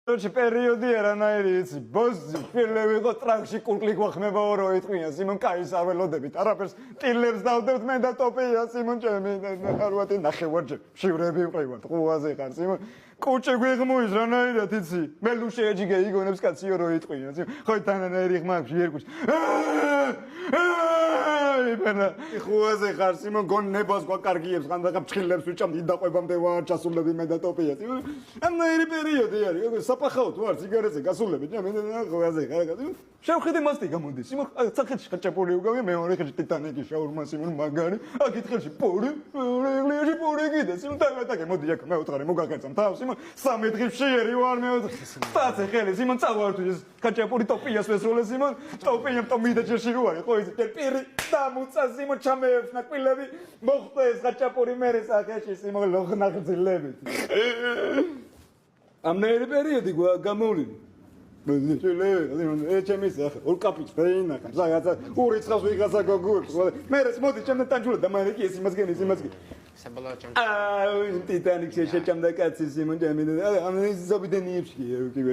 Короче, периоди არანაირი იცი. ბოსი ფილმები იყო ტრაქში კურკლი გვახმებაო რო იტყვია. სიმონ კაის აველოდებით. არაფერს ტილერს დავდებთ მე და ტოპია სიმონ ჩემი. არვათი ნახევარჯერ. შივრები ვყივართ. ყუაზე ხარ სიმონ. კუჭე გვიღმოის რანაირად იცი. მე ლუ შეეჯიგე იგონებს კაციო რო იტყვია. სიმონ ხო თანანაირი ხმაკში ერკუჩ. იბენა ხუაზე ხარ სიმონ გონებას გვაკარგიებს ხანდახან ფრთხილებს ვიჭამდი დაყვებამდე ვარ ჩასულები მე და ტოპია სიმონ. ამნაირი პერიოდი არის. საფახაოდ ვარ სიგარეტზე გასულები მე ხუაზე ხარ შევხედე მასტი გამოდის სიმონ სახეთში ხაჭაპური უგავია მეორე ხელში ტიტანიკი შაურმა სიმონ მაგარი აქეთ ხელში პური ეგლიაში პური კიდე სიმონ დავატაკე მოდი აქ მეუთხარი მოგაგეცამ თავს სიმონ 13 დღეში ერი ვარ მეუთხე სტაცე ხელი სიმონ წავართ ის ხაჭაპური ტოპიას ვესროლე სიმონ ტოპიამ ტომიდაჭერში რო არის ხო ის პირი დამუცა სიმონ ჩამეებს ნაკვილები მოხდა ეს ხაჭაპური მერე სახეთში სიმონ ლოხნახძილებით ამნაირი პერიოდი გამოვლინე ჩემის ოლკაპიც ფეინახა რაღაცა ურიცხავს ვიღაცა გოგუებს მერე მოდი ჩემთან ტანჯულა და მერე კი ეს იმას გენი საბოლოო ჩემ ტიტანიკში შეჭამდა კაცი სიმონ ჩემი ამ ზობიდენიებში